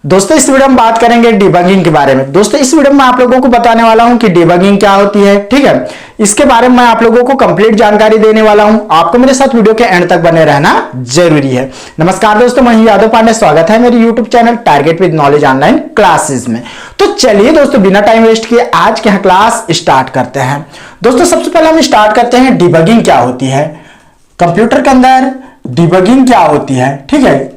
दोस्तों इस वीडियो में बात करेंगे डिबगिंग के बारे में। दोस्तों इस वीडियो में मैं आप लोगों को बताने वाला हूं कि डिबगिंग क्या होती है, ठीक है। इसके बारे में मैं आप लोगों को कंप्लीट जानकारी देने वाला हूं। आपको मेरे साथ वीडियो के एंड तक बने रहना जरूरी है। नमस्कार दोस्तों, मैं यादव पांडे, स्वागत है मेरे YouTube channel target with knowledge online classes में। तो चलिए दोस्तों बिना टाइम वेस्ट किए आज के क्लास स्टार्ट करते हैं। दोस्तों सबसे पहले हम स्टार्ट करते हैं डिबगिंग क्या होती है, कंप्यूटर के अंदर डिबगिंग क्या होती है, ठीक है।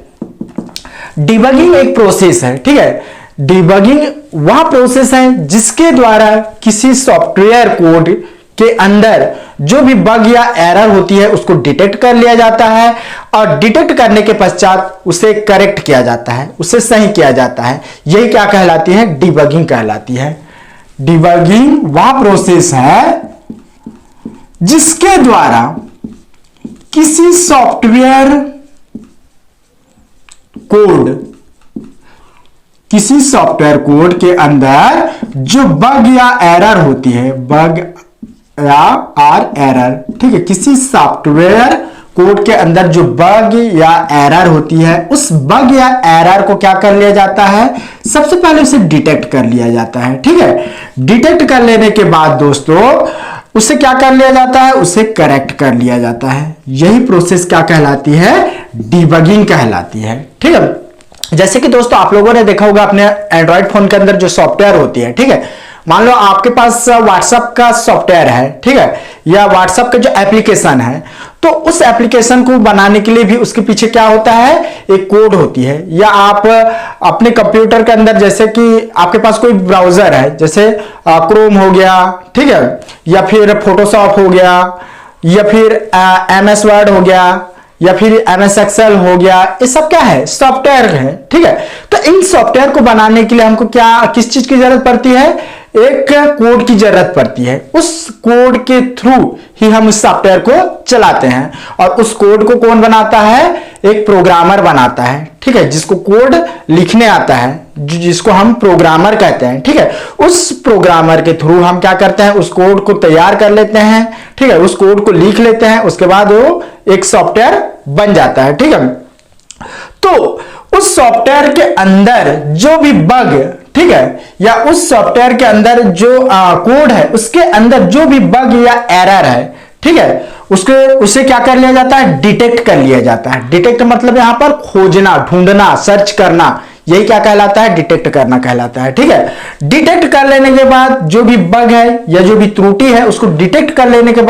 डिबगिंग एक प्रोसेस है, ठीक है। डिबगिंग वह प्रोसेस है जिसके द्वारा किसी सॉफ्टवेयर कोड के अंदर जो भी बग या एरर होती है उसको डिटेक्ट कर लिया जाता है और डिटेक्ट करने के पश्चात उसे करेक्ट किया जाता है, उसे सही किया जाता है। यही क्या कहलाती है, डिबगिंग कहलाती है। डिबगिंग वह प्रोसेस है जिसके द्वारा किसी सॉफ्टवेयर कोड के अंदर जो बग या एरर होती है, बग या एरर, ठीक है। किसी सॉफ्टवेयर कोड के अंदर जो बग या एरर होती है उस बग या एरर को क्या कर लिया जाता है, सबसे पहले उसे डिटेक्ट कर लिया जाता है, ठीक है। डिटेक्ट कर लेने के बाद दोस्तों उसे क्या कर लिया जाता है, उसे करेक्ट कर लिया जाता है। यही प्रोसेस क्या कहलाती है, डिबगिंग कहलाती है, ठीक है। जैसे कि दोस्तों आप लोगों ने देखा होगा अपने एंड्रॉइड फोन के अंदर जो सॉफ्टवेयर होती है, ठीक है। मान लो आपके पास व्हाट्सएप का सॉफ्टवेयर है, ठीक है, या व्हाट्सएप का जो एप्लीकेशन है, तो उस एप्लीकेशन को बनाने के लिए भी उसके पीछे क्या होता है, एक कोड होती है। या आप अपने कंप्यूटर के अंदर, जैसे कि आपके पास कोई ब्राउजर है, जैसे क्रोम हो गया, ठीक है, या फिर फोटोशॉप हो गया, या फिर MS वर्ड हो गया, या फिर MS एक्सेल हो गया, ये सब क्या है, सॉफ्टवेयर है, ठीक है। तो इन सॉफ्टवेयर को बनाने के लिए हमको किस चीज की जरूरत पड़ती है, एक कोड की जरूरत पड़ती है। उस कोड के थ्रू ही हम उस सॉफ्टवेयर को चलाते हैं और उस कोड को कौन बनाता है, एक प्रोग्रामर बनाता है, ठीक है, जिसको कोड लिखने आता है, जिसको हम प्रोग्रामर कहते हैं, ठीक है। उस प्रोग्रामर के थ्रू हम क्या करते हैं, उस कोड को तैयार कर लेते हैं, ठीक है, उस कोड को लिख लेते हैं, उसके बाद वो एक सॉफ्टवेयर बन जाता है, ठीक है। तो उस सॉफ्टवेयर के अंदर जो भी बग, ठीक है, या उस सॉफ्टवेयर के अंदर जो कोड है उसके अंदर जो भी बग या एरर है, ठीक है, उसे क्या कर लिया जाता है, डिटेक्ट कर लिया जाता है। डिटेक्ट मतलब यहां पर खोजना, ढूंढना, सर्च करना, यही क्या कहलाता है, डिटेक्ट करना कहलाता है, ठीक है। डिटेक्ट कर लेने के बाद जो भी बग है या जो भी त्रुटि है उसको डिटेक्ट कर लेने के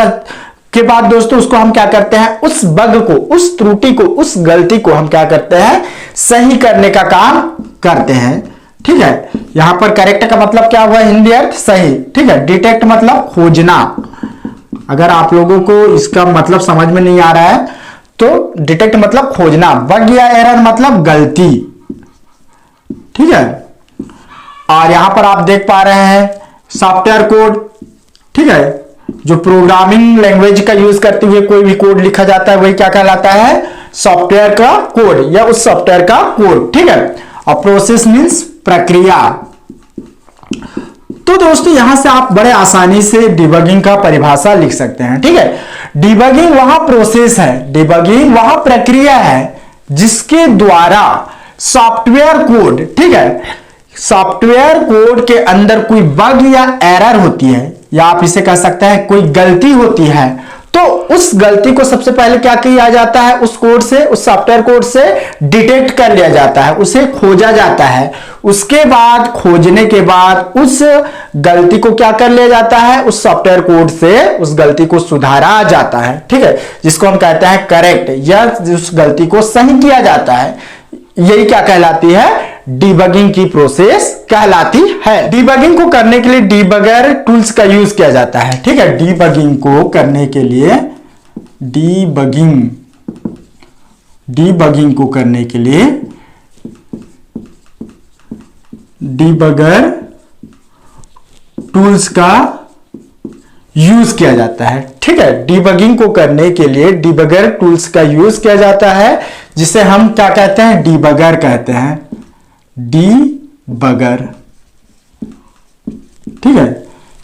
बाद दोस्तों उसको हम क्या करते हैं, उस बग को, उस त्रुटि को, उस गलती को हम क्या करते हैं, सही करने का काम करते हैं, ठीक है। यहां पर करेक्ट का मतलब क्या हुआ, हिंदी अर्थ सही, ठीक है। डिटेक्ट मतलब खोजना। अगर आप लोगों को इसका मतलब समझ में नहीं आ रहा है तो डिटेक्ट मतलब खोजना, बग या एरर मतलब गलती, ठीक है। और यहां पर आप देख पा रहे हैं सॉफ्टवेयर कोड, ठीक है, जो प्रोग्रामिंग लैंग्वेज का यूज करते हुए कोई भी कोड लिखा जाता है वही क्या कहलाता है, सॉफ्टवेयर का कोड या उस सॉफ्टवेयर का कोड, ठीक है। और प्रोसेस मींस प्रक्रिया। तो दोस्तों यहां से आप बड़े आसानी से डिबगिंग का परिभाषा लिख सकते हैं, ठीक है। डिबगिंग वह प्रोसेस है, डिबगिंग वह प्रक्रिया है जिसके द्वारा सॉफ्टवेयर कोड, ठीक है, सॉफ्टवेयर कोड के अंदर कोई बग या एरर होती है, या आप इसे कह सकते हैं कोई गलती होती है, तो उस गलती को सबसे पहले क्या किया जाता है, उस कोड से, उस सॉफ्टवेयर कोड से डिटेक्ट कर लिया जाता है, उसे खोजा जाता है। उसके बाद खोजने के बाद उस गलती को क्या कर लिया जाता है, उस सॉफ्टवेयर कोड से उस गलती को सुधारा जाता है, ठीक है, जिसको हम कहते हैं करेक्ट, या उस गलती को सही किया जाता है। यही क्या कहलाती है, डिबगिंग की प्रोसेस कहलाती है। डिबगिंग को करने के लिए डिबगर टूल्स का यूज किया जाता है, ठीक है। डिबगिंग को करने के लिए डिबगिंग को करने के लिए डिबगर टूल्स का यूज किया जाता है, ठीक है। डिबगिंग को करने के लिए डिबगर टूल्स का यूज किया जाता है, जिसे हम क्या कहते हैं, डिबगर कहते हैं, डिबगर, ठीक है,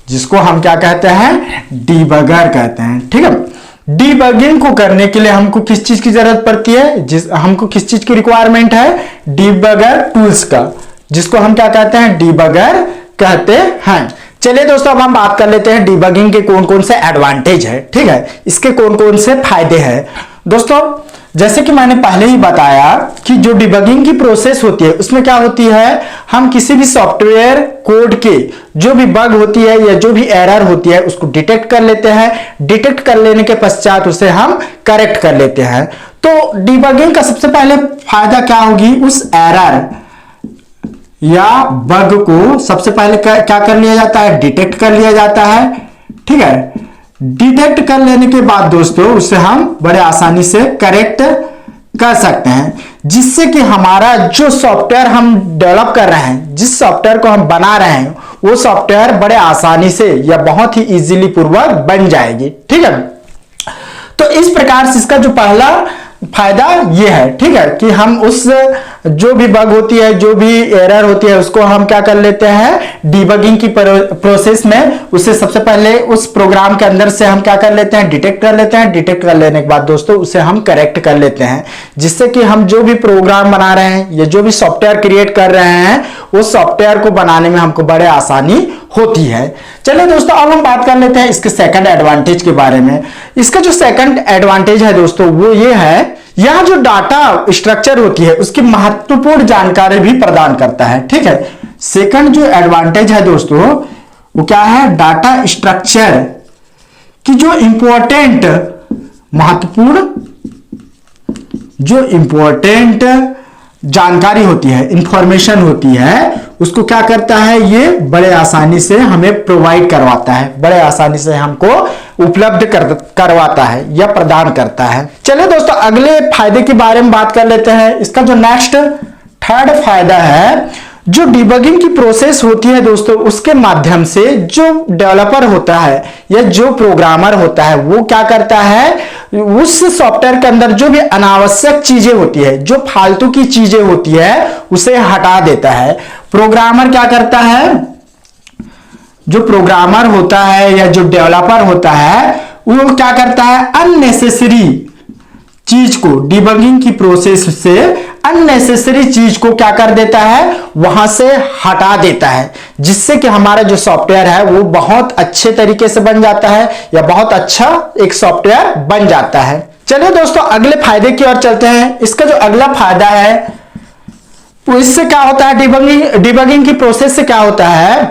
जिसको हम क्या कहते हैं, डिबगर कहते हैं, ठीक है। डिबगिंग को करने के लिए हमको किस चीज की जरूरत पड़ती है, हमको किस चीज की रिक्वायरमेंट है, डिबगर टूल्स का। जिसको हम क्या कहते हैं, डीबगर कहते हैं। चलिए दोस्तों, अब हम बात कर लेते हैं डीबगिंग के कौन कौन से एडवांटेज है, ठीक है, इसके कौन कौन से फायदे हैं। दोस्तों जैसे कि मैंने पहले ही बताया कि जो डिबगिंग की प्रोसेस होती है उसमें क्या होती है, हम किसी भी सॉफ्टवेयर कोड के जो भी बग होती है या जो भी एरर होती है उसको डिटेक्ट कर लेते हैं। डिटेक्ट कर लेने के पश्चात उसे हम करेक्ट कर लेते हैं। तो डिबगिंग का सबसे पहले फायदा क्या होगी, उस एरर या बग को सबसे पहले क्या कर लिया जाता है, डिटेक्ट कर लिया जाता है, ठीक है। डिटेक्ट कर लेने के बाद दोस्तों उसे हम बड़े आसानी से करेक्ट कर सकते हैं, जिससे कि हमारा जो सॉफ्टवेयर हम डेवलप कर रहे हैं, जिस सॉफ्टवेयर को हम बना रहे हैं, वो सॉफ्टवेयर बड़े आसानी से या बहुत ही इजीली पूर्वक बन जाएगी, ठीक है। तो इस प्रकार से इसका जो पहला फायदा ये है, ठीक है, कि हम उस जो भी बग होती है, जो भी एरर होती है, उसको हम क्या कर लेते हैं, डीबगिंग की प्रोसेस में उसे सबसे पहले उस प्रोग्राम के अंदर से हम क्या कर लेते हैं, डिटेक्ट कर लेते हैं। डिटेक्ट कर लेने के बाद दोस्तों उसे हम करेक्ट कर लेते हैं, जिससे कि हम जो भी प्रोग्राम बना रहे हैं या जो भी सॉफ्टवेयर क्रिएट कर रहे हैं, उस सॉफ्टवेयर को बनाने में हमको बड़े आसानी होती है। चलिए दोस्तों, अब हम बात कर लेते हैं इसके सेकंड एडवांटेज के बारे में। इसका जो सेकंड एडवांटेज है दोस्तों वो ये है, यह जो डाटा स्ट्रक्चर होती है उसकी महत्वपूर्ण जानकारी भी प्रदान करता है, ठीक है। सेकंड जो एडवांटेज है दोस्तों वो क्या है, डाटा स्ट्रक्चर की जो इंपॉर्टेंट महत्वपूर्ण जो इंपॉर्टेंट जानकारी होती है, इंफॉर्मेशन होती है, उसको क्या करता है, ये बड़े आसानी से हमें प्रोवाइड करवाता है, बड़े आसानी से हमको उपलब्ध करवाता है या प्रदान करता है। चलिए दोस्तों, अगले फायदे के बारे में बात कर लेते हैं। इसका जो नेक्स्ट थर्ड फायदा है, जो डिबगिंग की प्रोसेस होती है दोस्तों, उसके माध्यम से जो डेवलपर होता है या जो प्रोग्रामर होता है वो क्या करता है, उस सॉफ्टवेयर के अंदर जो भी अनावश्यक चीजें होती है, जो फालतू की चीजें होती है, उसे हटा देता है। प्रोग्रामर क्या करता है, जो प्रोग्रामर होता है या जो डेवलपर होता है वो क्या करता है, अननेसेसरी चीज को, डिबगिंग की प्रोसेस से अननेसेसरी चीज को क्या कर देता है, वहां से हटा देता है, जिससे कि हमारा जो सॉफ्टवेयर है वो बहुत अच्छे तरीके से बन जाता है या बहुत अच्छा एक सॉफ्टवेयर बन जाता है। चलिए दोस्तों, अगले फायदे की ओर चलते हैं। इसका जो अगला फायदा है तो इससे क्या होता है, डिबगिंग की प्रोसेस से क्या होता है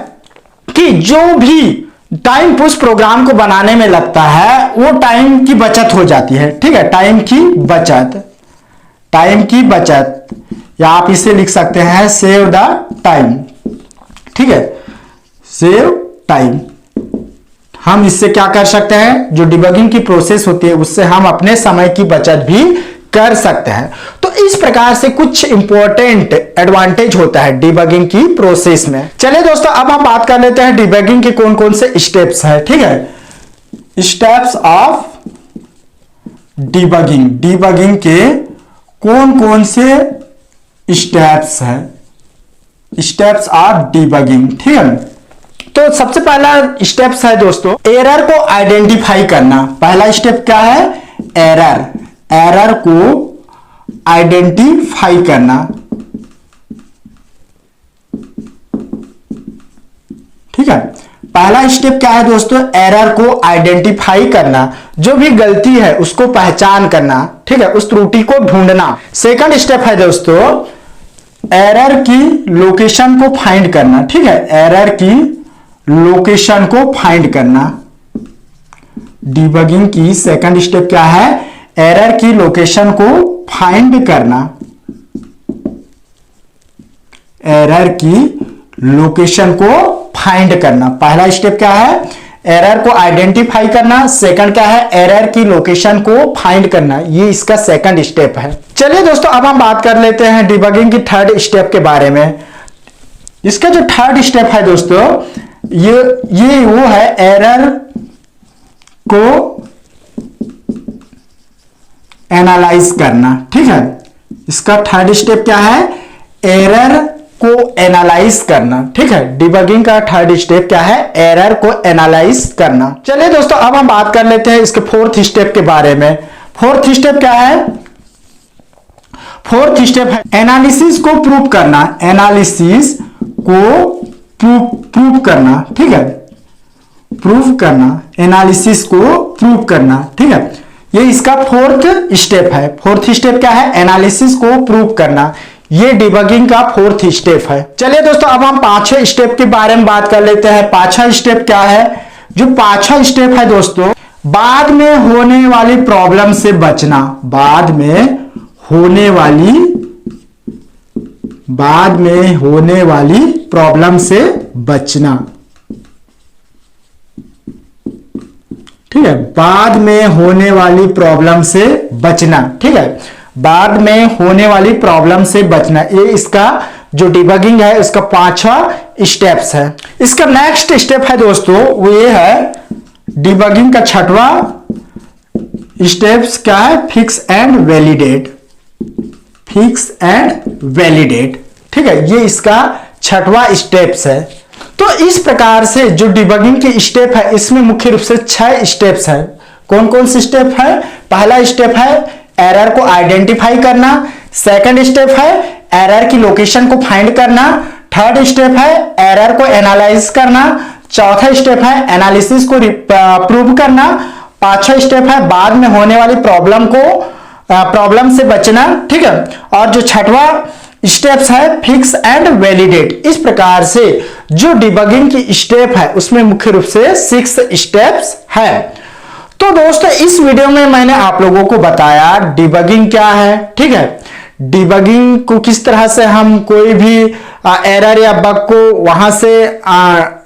कि जो भी टाइम उस प्रोग्राम को बनाने में लगता है वो टाइम की बचत हो जाती है, ठीक है। टाइम की बचत या आप इसे लिख सकते हैं सेव द टाइम, ठीक है, सेव टाइम। हम इससे क्या कर सकते हैं, जो डिबगिंग की प्रोसेस होती है उससे हम अपने समय की बचत भी कर सकते हैं। तो इस प्रकार से कुछ इंपॉर्टेंट एडवांटेज होता है डिबगिंग की प्रोसेस में। चलिए दोस्तों, अब हम बात कर लेते हैं डिबगिंग के कौन कौन से स्टेप्स हैं, ठीक है। स्टेप्स ऑफ डिबगिंग, डिबगिंग के कौन कौन से स्टेप्स हैं, स्टेप्स ऑफ डिबगिंग, ठीक है। तो सबसे पहला स्टेप्स है दोस्तों, एरर को आइडेंटिफाई करना। पहला स्टेप क्या है, एरर को आइडेंटिफाई करना, ठीक है। पहला स्टेप क्या है दोस्तों, एरर को आइडेंटिफाई करना, जो भी गलती है उसको पहचान करना, ठीक है, उस त्रुटि को ढूंढना। सेकंड स्टेप है दोस्तों, एरर की लोकेशन को फाइंड करना, ठीक है, एरर की लोकेशन को फाइंड करना। डिबगिंग की सेकंड स्टेप क्या है, एरर की लोकेशन को फाइंड करना, एरर की लोकेशन को फाइंड करना। पहला स्टेप क्या है, एरर को आइडेंटिफाई करना, सेकंड क्या है, एरर की लोकेशन को फाइंड करना, ये इसका सेकंड स्टेप है। चलिए दोस्तों, अब हम बात कर लेते हैं डिबगिंग की थर्ड स्टेप के बारे में। इसका जो थर्ड स्टेप है दोस्तों, ये वो है एरर को एनालाइज करना, ठीक है। इसका थर्ड स्टेप क्या है, एरर को एनालाइज करना, ठीक है। डिबगिंग का थर्ड स्टेप क्या है, एरर को एनालाइज करना। चलिए दोस्तों, अब हम बात कर लेते हैं इसके फोर्थ स्टेप के बारे में। फोर्थ स्टेप क्या है, फोर्थ स्टेप है एनालिसिस को प्रूव करना, एनालिसिस को प्रूव करना, ठीक है, प्रूव करना, एनालिसिस को प्रूव करना, ठीक है, ये इसका फोर्थ स्टेप है। फोर्थ स्टेप क्या है? एनालिसिस को प्रूव करना, ये डिबगिंग का फोर्थ स्टेप है। चलिए दोस्तों अब हम पांचवें स्टेप के बारे में बात कर लेते हैं। पांचवा स्टेप क्या है? जो पांचवा स्टेप है दोस्तों, बाद में होने वाली प्रॉब्लम से बचना, बाद में होने वाली प्रॉब्लम से बचना, ठीक है, बाद में होने वाली प्रॉब्लम से बचना, ठीक है, बाद में होने वाली प्रॉब्लम से बचना, ये इसका जो डिबगिंग है इसका पांचवा स्टेप्स है। इसका नेक्स्ट स्टेप है दोस्तों वो ये है डिबगिंग का छठवा स्टेप्स क्या है? Fix and validate, fix and validate, ठीक है, ये इसका छठवा स्टेप्स है। तो इस प्रकार से जो डिबगिंग के स्टेप है इसमें मुख्य रूप से 6 स्टेप्स है। कौन कौन से स्टेप है? पहला स्टेप है एरर को आइडेंटिफाई करना, सेकंड स्टेप है एरर की लोकेशन को फाइंड करना, थर्ड स्टेप है एरर को एनालाइज करना, चौथा स्टेप है एनालिसिस को प्रूव करना, पांचवा स्टेप है बाद में होने वाली प्रॉब्लम से बचना, ठीक है, और जो छठवा स्टेप्स है फिक्स एंड वैलिडेट। इस प्रकार से जो डिबगिंग की स्टेप है उसमें मुख्य रूप से 6 स्टेप्स है। तो दोस्तों इस वीडियो में मैंने आप लोगों को बताया डिबगिंग क्या है, ठीक है, डिबगिंग को किस तरह से हम कोई भी एरर या बग को वहां से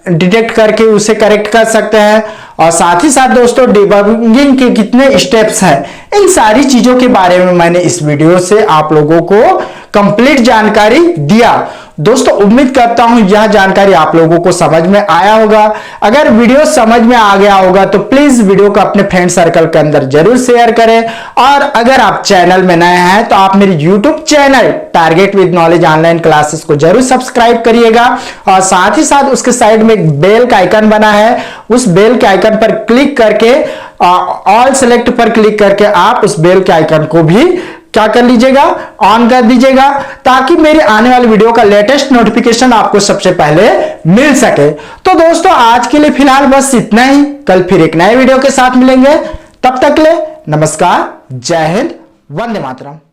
डिटेक्ट करके उसे करेक्ट कर सकते हैं, और साथ ही साथ दोस्तों डिबगिंग के कितने स्टेप्स हैं, इन सारी चीजों के बारे में मैंने इस वीडियो से आप लोगों को कंप्लीट जानकारी दिया। दोस्तों उम्मीद करता हूं यह जानकारी आप लोगों को समझ में आया होगा। अगर वीडियो समझ में आ गया होगा तो प्लीज वीडियो को अपने फ्रेंड सर्कल के अंदर जरूर शेयर करें, और अगर आप चैनल में नए हैं तो आप मेरे YouTube channel target with knowledge online classes को जरूर सब्सक्राइब करिएगा, और साथ ही साथ उसके साइड में एक बेल का आइकन बना है, उस बेल के आइकन पर क्लिक करके ऑल सेलेक्ट पर क्लिक करके आप उस बेल के आइकन को भी क्या कर लीजिएगा? ऑन कर दीजिएगा, ताकि मेरे आने वाली वीडियो का लेटेस्ट नोटिफिकेशन आपको सबसे पहले मिल सके। तो दोस्तों आज के लिए फिलहाल बस इतना ही, कल फिर एक नए वीडियो के साथ मिलेंगे, तब तक ले नमस्कार, जय हिंद, वंदे मातरम।